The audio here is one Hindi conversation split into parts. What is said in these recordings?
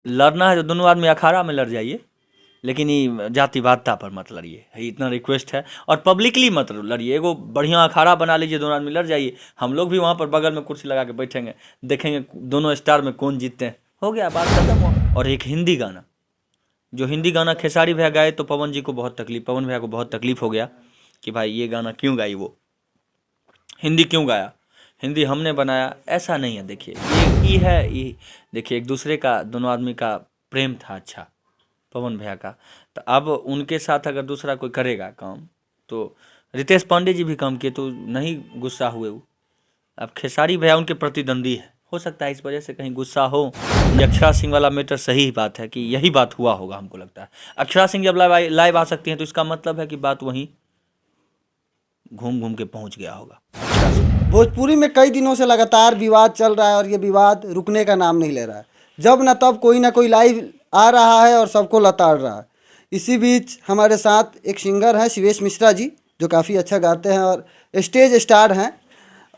लड़ना है तो दोनों आदमी अखाड़ा में लड़ जाइए, लेकिन ये जातिवादता पर मत लड़िए, इतना रिक्वेस्ट है। और पब्लिकली मत लड़िए, एगो बढ़िया अखाड़ा बना लीजिए, दोनों आदमी लड़ जाइए। हम लोग भी वहाँ पर बगल में कुर्सी लगा के बैठेंगे, देखेंगे दोनों स्टार में कौन जीतते हैं, हो गया, बात खत्म हुआ। और एक हिंदी गाना, जो हिंदी गाना खेसारी भैया गाए तो पवन जी को बहुत तकलीफ, पवन भैया को बहुत तकलीफ हो गया कि भाई ये गाना क्यों गाई, वो हिंदी क्यों गाया, हिंदी हमने बनाया, ऐसा नहीं है। देखिए ये है, ये देखिए एक दूसरे का, दोनों आदमी का प्रेम था अच्छा, पवन भैया का। तो अब उनके साथ अगर दूसरा कोई करेगा काम, तो रितेश पांडे जी भी काम किए तो नहीं गुस्सा हुए वो। अब खेसारी भैया उनके प्रतिद्वंदी है, हो सकता है इस वजह से कहीं गुस्सा हो। अक्षरा सिंह वाला मैटर सही बात है कि यही बात हुआ होगा, हमको लगता है। अक्षरा सिंह जब लाइव आ सकती हैं तो इसका मतलब है कि बात वहीं घूम घूम के पहुंच गया होगा। भोजपुरी में कई दिनों से लगातार विवाद चल रहा है और ये विवाद रुकने का नाम नहीं ले रहा है। जब न तब कोई ना कोई लाइव आ रहा है और सबको लताड़ रहा है। इसी बीच हमारे साथ एक सिंगर हैं शिवेश मिश्रा जी, जो काफ़ी अच्छा गाते हैं और स्टेज स्टार हैं।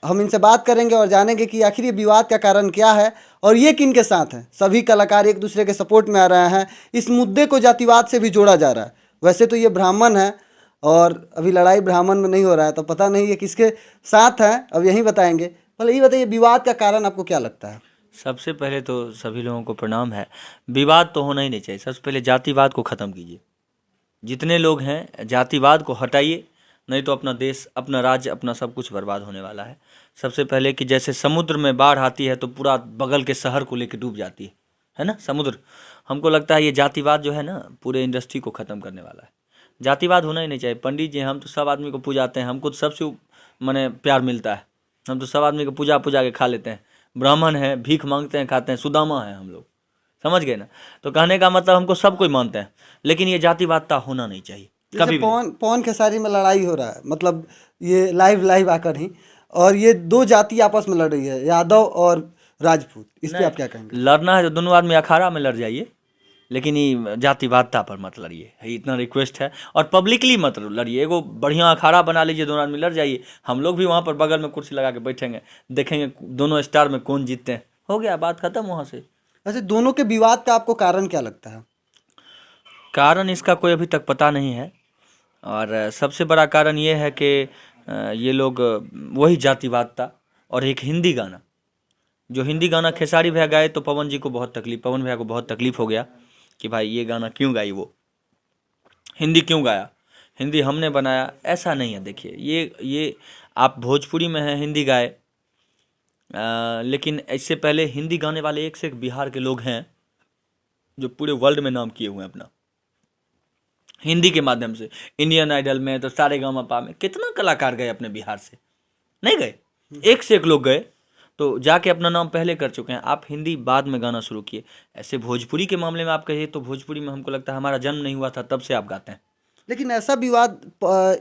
हम इनसे बात करेंगे और जानेंगे कि आखिर ये विवाद का कारण क्या है और ये किन के साथ है। सभी कलाकार एक दूसरे के सपोर्ट में आ रहे हैं। इस मुद्दे को जातिवाद से भी जोड़ा जा रहा है। वैसे तो ये ब्राह्मण है और अभी लड़ाई ब्राह्मण में नहीं हो रहा है, तो पता नहीं ये किसके साथ है, अब यही बताएंगे। पहले ये बताइए, विवाद का कारण आपको क्या लगता है? सबसे पहले तो सभी लोगों को प्रणाम है। विवाद तो होना ही नहीं चाहिए। सबसे पहले जातिवाद को ख़त्म कीजिए। जितने लोग हैं जातिवाद को हटाइए, नहीं तो अपना देश, अपना राज्य, अपना सब कुछ बर्बाद होने वाला है। सबसे पहले कि जैसे समुद्र में बाढ़ आती है तो पूरा बगल के शहर को लेकर डूब जाती है ना समुद्र। हमको लगता है ये जातिवाद जो है ना पूरे इंडस्ट्री को ख़त्म करने वाला है। जातिवाद होना ही नहीं चाहिए। पंडित जी, हम तो सब आदमी को पूजाते हैं, हमको तो सबसे माने प्यार मिलता है। हम तो सब आदमी को पूजा के खा लेते हैं। ब्राह्मण है, भीख मांगते हैं, खाते हैं, सुदामा है हम लोग, समझ गए ना। तो कहने का मतलब हमको सब कोई मानते हैं, लेकिन ये जातिवादता होना नहीं चाहिए जैसे कभी भी। पवन खेसारी में लड़ाई हो रहा है, मतलब ये लाइव आकर ही, और ये दो जाति आपस में लड़ रही है, यादव और राजपूत। इस पे आप क्या कहेंगे? लड़ना है तो दोनों आदमी अखाड़ा में लड़ जाइए, लेकिन ये जातिवादता पर मत लड़िए, इतना रिक्वेस्ट है। और पब्लिकली मत लड़िए, एगो बढ़िया अखाड़ा बना लीजिए, दोनों आदमी लड़ जाइए। हम लोग भी वहाँ पर बगल में कुर्सी लगा के बैठेंगे, देखेंगे दोनों स्टार में कौन जीतते हैं, हो गया, बात खत्म वहाँ से। वैसे दोनों के विवाद का आपको कारण क्या लगता है? कारण इसका कोई अभी तक पता नहीं है। और सबसे बड़ा कारण ये है कि ये लोग वही जातिवादता। और एक हिंदी गाना, जो हिंदी गाना खेसारी भैया गाए तो पवन जी को बहुत तकलीफ, पवन भैया को बहुत तकलीफ हो गया कि भाई ये गाना क्यों गाई, वो हिंदी क्यों गाया, हिंदी हमने बनाया, ऐसा नहीं है। देखिए ये आप भोजपुरी में हैं, हिंदी गाए, लेकिन इससे पहले हिंदी गाने वाले एक से एक बिहार के लोग हैं जो पूरे वर्ल्ड में नाम किए हुए हैं अपना, हिंदी के माध्यम से। इंडियन आइडल में तो सारेगामापा में कितना कलाकार गए अपने बिहार से, नहीं गए? एक से एक लोग गए, तो जाके अपना नाम पहले कर चुके हैं। आप हिंदी बाद में गाना शुरू किए। ऐसे भोजपुरी के मामले में आप कहिए तो भोजपुरी में हमको लगता है हमारा जन्म नहीं हुआ था तब से आप गाते हैं। लेकिन ऐसा विवाद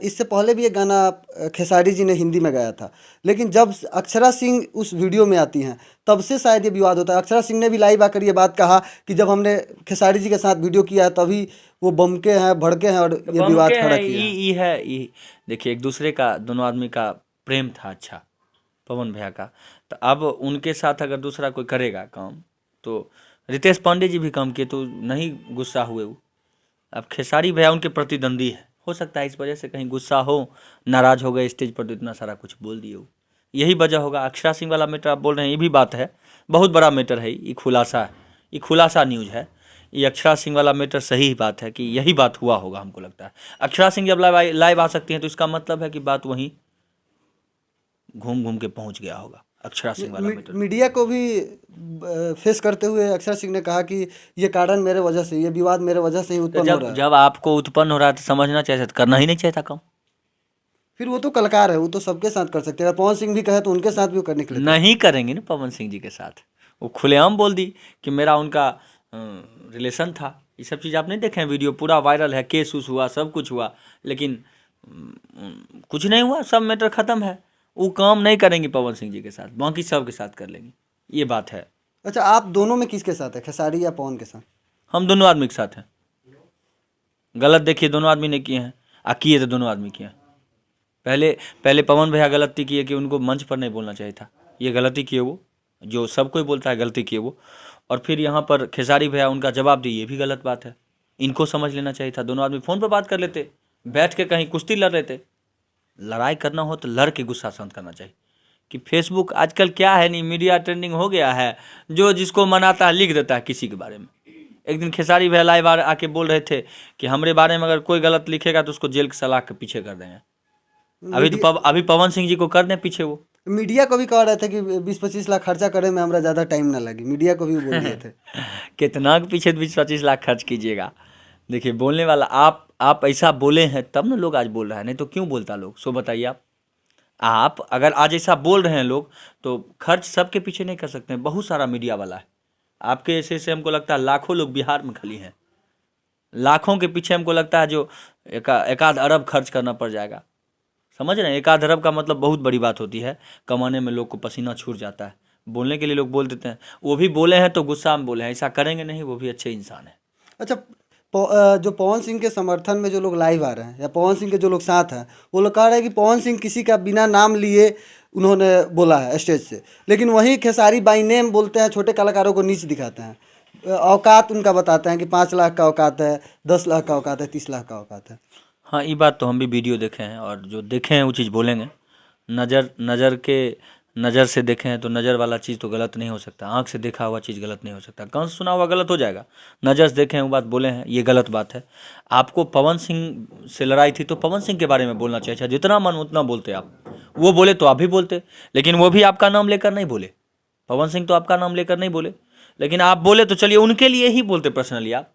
इससे पहले भी एक गाना खेसारी जी ने हिंदी में गाया था, लेकिन जब अक्षरा सिंह उस वीडियो में आती हैं तब से शायद ये विवाद होता है। अक्षरा सिंह ने भी लाइव आकर ये बात कहा कि जब हमने खेसारी जी के साथ वीडियो किया है तभी वो बमके हैं, भड़के हैं और ये विवाद खड़ा किया है। ये देखिए एक दूसरे का, दोनों आदमी का प्रेम था अच्छा, पवन भैया का। तो अब उनके साथ अगर दूसरा कोई करेगा काम, तो रितेश पांडे जी भी काम किए तो नहीं गुस्सा हुए वो। अब खेसारी भैया उनके प्रतिद्वंदी है, हो सकता है इस वजह से कहीं गुस्सा हो, नाराज हो गए, स्टेज पर तो इतना सारा कुछ बोल दिए हो, यही वजह होगा। अक्षरा सिंह वाला मैटर आप बोल रहे हैं, ये भी बात है, बहुत बड़ा मैटर है, ये खुलासा है, ये खुलासा न्यूज है। ये अक्षरा सिंह वाला मैटर सही बात है कि यही बात हुआ होगा, हमको लगता है। अक्षरा सिंह जब लाइव आ सकती हैं तो इसका मतलब है कि बात वहीं घूम घूम के पहुंच गया होगा। अक्षरा सिंह वाला मैटर मीडिया को भी फेस करते हुए अक्षरा सिंह ने कहा कि ये कारण मेरे वजह से, ये विवाद मेरे वजह से ही उत्पन्न हो रहा है। जब आपको उत्पन्न हो रहा है तो समझना चाहिए, करना ही नहीं चाहिए था काम। फिर वो तो कलाकार है, वो तो सबके साथ कर सकते हैं। अगर पवन सिंह भी कहे तो उनके साथ भी वो करने के लिए नहीं करेंगे ना पवन सिंह जी के साथ। वो खुलेआम बोल दी कि मेरा उनका रिलेशन था। ये सब चीज़ आप नहीं देखे हैं, वीडियो पूरा वायरल है, केस उस हुआ, सब कुछ हुआ, लेकिन कुछ नहीं हुआ, सब मैटर ख़त्म है। वो काम नहीं करेंगे पवन सिंह जी के साथ, बाकी सब के साथ कर लेंगे, ये बात है। अच्छा, आप दोनों में किसके साथ है, खेसारी या पवन के साथ? हम दोनों आदमी के साथ हैं। गलत देखिए दोनों आदमी ने किए हैं, किए तो दोनों आदमी किए हैं। पहले पवन भैया गलती किए कि उनको मंच पर नहीं बोलना चाहिए था, ये गलती किए वो, जो सब कोई बोलता है गलती किए वो। और फिर यहाँ पर खेसारी भैया उनका जवाब दिए, ये भी गलत बात है। इनको समझ लेना चाहिए था, दोनों आदमी फ़ोन पर बात कर लेते, बैठ के कहीं कुश्ती लड़ रहे थे। लड़ाई करना हो तो लड़ के गुस्सा शांत करना चाहिए। कि फेसबुक आजकल क्या है, नहीं मीडिया ट्रेंडिंग हो गया है, जो जिसको मनाता है लिख देता है किसी के बारे में। एक दिन खेसारी भैया लाइव आके बोल रहे थे कि हमारे बारे में अगर कोई गलत लिखेगा तो उसको जेल के सलाख के पीछे कर देंगे। अभी पवन सिंह जी को कर दें पीछे। वो मीडिया को भी कह रहे थे कि 20-25 लाख खर्चा करे में हमारा ज़्यादा टाइम ना लगे, मीडिया को भी बोल दिए थे। कितना के पीछे 20-25 लाख खर्च कीजिएगा। देखिए बोलने वाला आप ऐसा बोले हैं तब ना लोग आज बोल रहा है, नहीं तो क्यों बोलता लोग, सो बताइए आप अगर आज ऐसा बोल रहे हैं लोग तो खर्च सबके पीछे नहीं कर सकते हैं। बहुत सारा मीडिया वाला है आपके ऐसे हमको लगता है लाखों लोग बिहार में खाली हैं, लाखों के पीछे हमको लगता है जो एक आध अरब खर्च करना पड़ जाएगा। समझ रहे हैं, एक आध अरब का मतलब बहुत बड़ी बात होती है। कमाने में लोग को पसीना छूट जाता है, बोलने के लिए लोग बोल देते हैं। वो भी बोले हैं तो गुस्सा में बोले हैं, ऐसा करेंगे नहीं, वो भी अच्छे इंसान हैं। अच्छा, जो पवन सिंह के समर्थन में जो लोग लाइव आ रहे हैं या पवन सिंह के जो लोग साथ हैं, वो लोग कह रहे हैं कि पवन सिंह किसी का बिना नाम लिए उन्होंने बोला है स्टेज से, लेकिन वहीं खेसारी बाई नेम बोलते हैं, छोटे कलाकारों को नीच दिखाते हैं। औकात उनका बताते हैं कि 5 लाख का औकात है, 10 लाख का औकात है, 30 लाख का औकात है। हाँ, ये बात तो हम भी वीडियो देखे हैं और जो देखे हैं वो चीज़ बोलेंगे। नज़र से देखे हैं तो नज़र वाला चीज़ तो गलत नहीं हो सकता, आँख से देखा हुआ चीज़ गलत नहीं हो सकता, कान से सुना हुआ गलत हो जाएगा। नज़र से देखे हैं वो बात बोले हैं, ये गलत बात है। आपको पवन सिंह से लड़ाई थी तो पवन सिंह के बारे में बोलना चाहिए, जितना मन उतना बोलते आप। वो बोले तो आप भी बोलते, लेकिन वो भी आपका नाम लेकर नहीं बोले। पवन सिंह तो आपका नाम लेकर नहीं बोले, लेकिन आप बोले तो चलिए उनके लिए ही बोलते पर्सनली आप।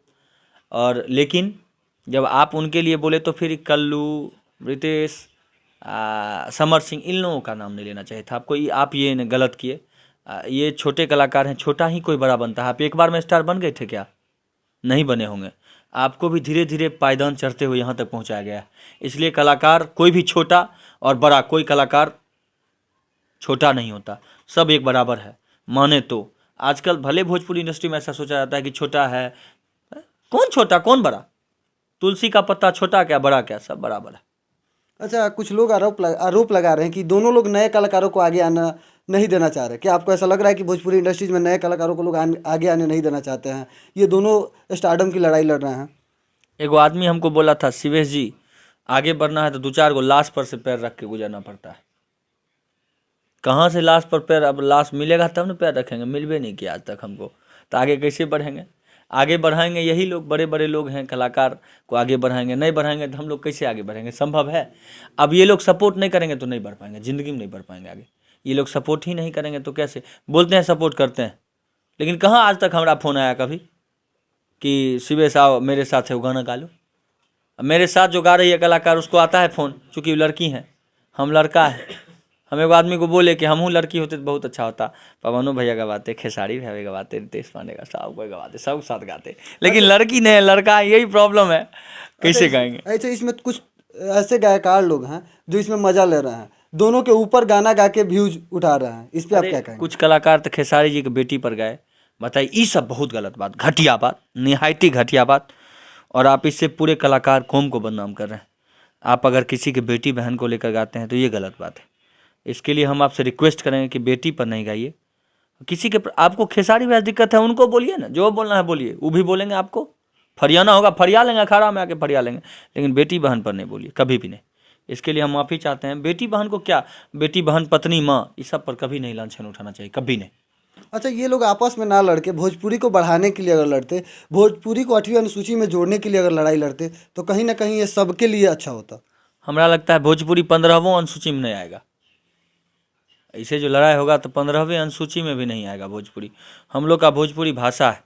और लेकिन जब आप उनके लिए बोले तो फिर कल्लू, रितेश, समर सिंह, इन लोगों का नाम नहीं लेना चाहिए था आपको। आप ये गलत किए। ये छोटे कलाकार हैं, छोटा ही कोई बड़ा बनता है। आप एक बार में स्टार बन गए थे क्या? नहीं बने होंगे। आपको भी धीरे धीरे पायदान चढ़ते हुए यहाँ तक पहुँचाया गया है। इसलिए कलाकार कोई भी छोटा और बड़ा, कोई कलाकार छोटा नहीं होता, सब एक बराबर है। माने तो आजकल भले भोजपुरी इंडस्ट्री में ऐसा सोचा जाता है कि छोटा है, कौन छोटा कौन बड़ा, तुलसी का पत्ता छोटा क्या बड़ा क्या, सब बराबर है। अच्छा, कुछ लोग आरोप लगा रहे हैं कि दोनों लोग नए कलाकारों को आगे आना नहीं देना चाह रहे। क्या आपको ऐसा लग रहा है कि भोजपुरी इंडस्ट्रीज में नए कलाकारों को लोग आगे आने नहीं देना चाहते हैं? ये दोनों स्टारडम की लड़ाई लड़ रहे हैं। एगो आदमी हमको बोला था, शिवेश जी आगे बढ़ना है तो 2-4 गो लाश पर से पैर रख के गुजरना पड़ता है। कहाँ से लाश पर पैर, अब लाश मिलेगा तब ना पैर रखेंगे, मिलवे नहीं किया आज तक हमको, तो आगे कैसे बढ़ेंगे? आगे बढ़ाएंगे यही लोग, बड़े बड़े लोग हैं, कलाकार को आगे बढ़ाएंगे, नहीं बढ़ाएंगे तो हम लोग कैसे आगे बढ़ेंगे? संभव है? अब ये लोग सपोर्ट नहीं करेंगे तो नहीं बढ़ पाएंगे, ज़िंदगी में नहीं बढ़ पाएंगे आगे। ये लोग सपोर्ट ही नहीं करेंगे तो कैसे? बोलते हैं सपोर्ट करते हैं, लेकिन कहाँ आज तक हमारा फ़ोन आया कभी कि शिवेश आओ मेरे साथ है वो गाना गा लो? मेरे साथ जो गा रही है कलाकार उसको आता है फ़ोन, चूँकि लड़की हैं, हम लड़का है। हम एक आदमी को बोले कि हमहूँ लड़की होते तो बहुत अच्छा होता, पवनो भैया गवाते, खेसारी भैया गवाते, रितेश पांडे का सब कोई गवाते, सब साथ गाते, लेकिन लड़की नहीं है, लड़का है, यही प्रॉब्लम है, कैसे गाएंगे? ऐसे इसमें कुछ ऐसे गायकार लोग हैं जो इसमें मजा ले रहे हैं, दोनों के ऊपर गाना गा के व्यूज उठा रहे हैं, इस पे आप क्या कहेंगे? कुछ कलाकार तो खेसारी जी की बेटी पर गए, बताइए, ये सब बहुत गलत बात, घटिया बात, निहायती घटिया बात। और आप इससे पूरे कलाकार कौम को बदनाम कर रहे हैं। आप अगर किसी के बेटी बहन को लेकर गाते हैं तो ये गलत बात है। इसके लिए हम आपसे रिक्वेस्ट करेंगे कि बेटी पर नहीं गाइए। किसी के आपको खेसारी में दिक्कत है उनको बोलिए ना, जो बोलना है बोलिए, वो भी बोलेंगे, आपको फरियाना होगा फरिया लेंगे, अखाड़ा में आके फरिया लेंगे, लेकिन बेटी बहन पर नहीं बोलिए, कभी भी नहीं। इसके लिए हम माफ़ी चाहते हैं। बेटी बहन को क्या, बेटी बहन पत्नी माँ, इस सब पर कभी नहीं लांछन उठाना चाहिए, कभी नहीं। अच्छा, ये लोग आपस में ना लड़के भोजपुरी को बढ़ाने के लिए अगर लड़ते, भोजपुरी को 8वीं अनुसूची में जोड़ने के लिए अगर लड़ाई लड़ते, तो कहीं ना कहीं ये सबके लिए अच्छा होता। हमारा लगता है भोजपुरी 15वीं अनुसूची में नहीं आएगा। ऐसे जो लड़ाई होगा तो 15वीं अनुसूची में भी नहीं आएगा भोजपुरी। हम लोग का भोजपुरी भाषा है,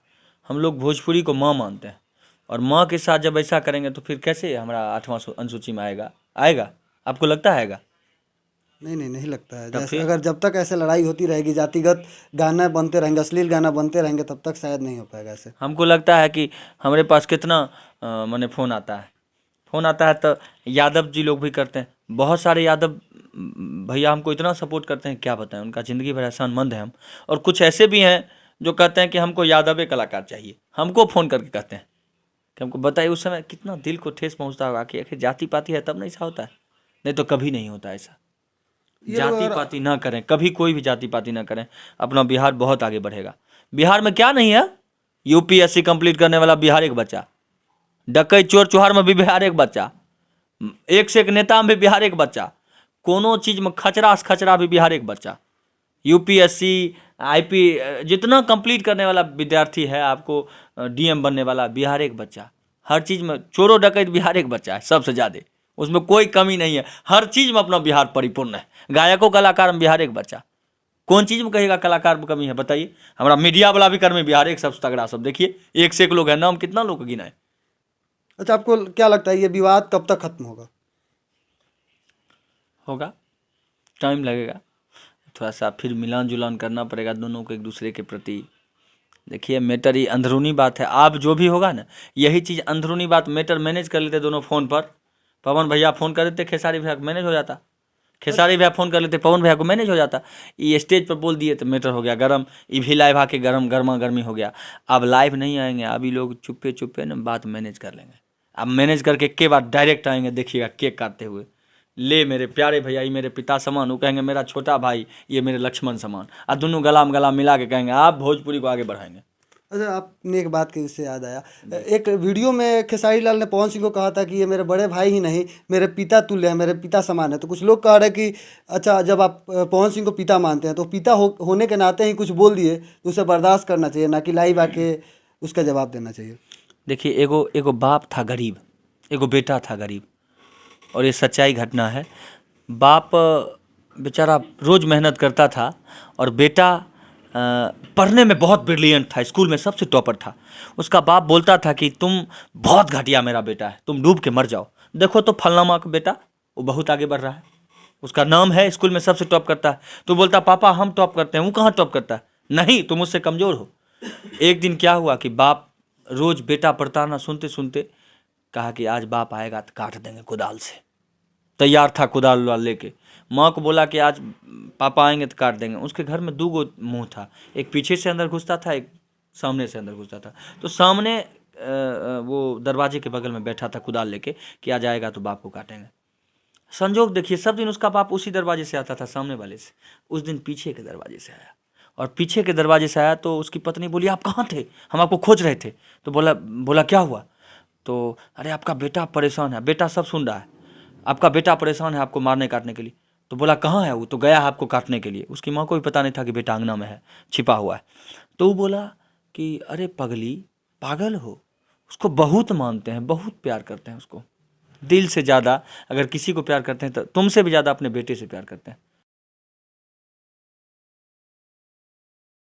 हम लोग भोजपुरी को माँ मानते हैं, और माँ के साथ जब ऐसा करेंगे तो फिर कैसे हमारा 8वां अनुसूची में आएगा? आपको लगता है आएगा? नहीं लगता है। जैसे अगर जब तक ऐसे लड़ाई होती रहेगी, जातिगत गाना बनते रहेंगे, अश्लील गाना बनते रहेंगे, तब तक शायद नहीं हो पाएगा ऐसे। हमको लगता है कि हमारे पास कितना माने फ़ोन आता है तो यादव जी लोग भी करते हैं, बहुत सारे यादव भैया हमको इतना सपोर्ट करते हैं, क्या बताएं, उनका ज़िंदगी भर एहसानमंद है हम। और कुछ ऐसे भी हैं जो कहते हैं कि हमको यादव कलाकार चाहिए, हमको फ़ोन करके कहते हैं कि हमको बताइए। उस समय कितना दिल को ठेस पहुंचता होगा कि आखिर जाति पाति है तब नहीं ऐसा होता है, नहीं तो कभी नहीं होता ऐसा। जाति पाति ना करें, कभी कोई भी जाति पाति ना करें, अपना बिहार बहुत आगे बढ़ेगा। बिहार में क्या नहीं है? यूपीएससी कंप्लीट करने वाला बिहार एक बच्चा, डकैत चोर चुहार में भी बिहार एक बच्चा, एक से एक नेता में भी बिहार एक बच्चा, कोनो चीज में खचरा से खचरा भी बिहार एक बच्चा। यूपीएससी आईपी जितना कंप्लीट करने वाला विद्यार्थी है, आपको डीएम बनने वाला, बिहार एक बच्चा। हर चीज़ में चोरों डकैत बिहार एक बच्चा है सबसे ज़्यादा, उसमें कोई कमी नहीं है। हर चीज़ में अपना बिहार परिपूर्ण है। गायकों कलाकार में बिहार एक बच्चा। कौन चीज़ में कहेगा कलाकार में कमी है बताइए? हमारा मीडिया वाला भी कर्मी बिहार एक सबसे तगड़ा। सब देखिए, एक से एक लोग हैं, नाम कितना लोग गिना है। अच्छा, आपको क्या लगता है ये विवाद कब तक खत्म होगा? होगा, टाइम लगेगा, थोड़ा सा फिर मिलान जुलान करना पड़ेगा दोनों को एक दूसरे के प्रति। देखिए, मैटर ये अंदरूनी बात है। आप जो भी होगा ना, यही चीज़ अंदरूनी बात मैटर मैनेज कर लेते दोनों फ़ोन पर। पवन भैया फ़ोन कर देते खेसारी भैया को, मैनेज हो जाता। खेसारी भैया फ़ोन कर लेते पवन भैया को, मैनेज हो जाता। ये स्टेज पर बोल दिए तो मैटर हो गया गर्म। ये भी लाइव आके गर्मा गर्मी हो गया। अब लाइव नहीं आएंगे, अभी लोग चुप्पे चुप्पे ना बात मैनेज कर लेंगे। अब मैनेज करके के बाद डायरेक्ट आएंगे, देखिएगा केक काटते हुए, ले मेरे प्यारे भैया, ये मेरे पिता समान, वो कहेंगे मेरा छोटा भाई, ये मेरे लक्ष्मण समान, और दोनों गला में गला मिला के कहेंगे आप भोजपुरी को आगे बढ़ाएंगे। अच्छा, आपने एक बात की इससे याद आया, एक वीडियो में खेसारी लाल ने पवन सिंह को कहा था कि ये मेरे बड़े भाई ही नहीं, मेरे पिता तुल्य है, मेरे पिता समान है। तो कुछ लोग कह रहे हैं कि अच्छा, जब आप पवन सिंह को पिता मानते हैं तो पिता होने के नाते ही कुछ बोल दिए तो उसे बर्दाश्त करना चाहिए, ना कि लाइव आके उसका जवाब देना चाहिए। देखिए, एगो बाप था गरीब, एगो बेटा था गरीब, और ये सच्चाई घटना है। बाप बेचारा रोज़ मेहनत करता था, और बेटा पढ़ने में बहुत ब्रिलियंट था, स्कूल में सबसे टॉपर था। उसका बाप बोलता था कि तुम बहुत घटिया मेरा बेटा है, तुम डूब के मर जाओ। देखो तो फलना माँ का बेटा, वो बहुत आगे बढ़ रहा है, उसका नाम है, स्कूल में सबसे टॉप करता है। तो बोलता पापा हम टॉप करते हैं, वो कहाँ टॉप करता है, नहीं तुम मुझसे कमज़ोर हो। एक दिन क्या हुआ कि बाप रोज़ बेटा पढ़ताना सुनते सुनते कहा कि आज बाप आएगा तो काट देंगे कुदाल से। तैयार था कुदाल उदाल लेके। माँ को बोला कि आज पापा आएंगे तो काट देंगे। उसके घर में 2 मुंह था, एक पीछे से अंदर घुसता था, एक सामने से अंदर घुसता था। तो सामने वो दरवाजे के बगल में बैठा था कुदाल लेके कि आज आएगा तो बाप को काटेंगे। संजोग देखिए, सब दिन उसका बाप उसी दरवाजे से आता था, सामने वाले से। उस दिन पीछे के दरवाजे से आया, और पीछे के दरवाजे से आया तो उसकी पत्नी बोली आप कहाँ थे, हम आपको खोज रहे थे। तो बोला क्या हुआ? तो अरे आपका बेटा परेशान है। बेटा सब सुन रहा है, आपका बेटा परेशान है आपको मारने काटने के लिए। तो बोला कहाँ है वो? तो गया है आपको काटने के लिए। उसकी माँ को भी पता नहीं था कि बेटा अंगना में है, छिपा हुआ है। तो वो बोला कि अरे पगली, पागल हो, उसको बहुत मानते हैं, बहुत प्यार करते हैं उसको, दिल से ज़्यादा। अगर किसी को प्यार करते हैं तो तुमसे भी ज़्यादा अपने बेटे से प्यार करते हैं।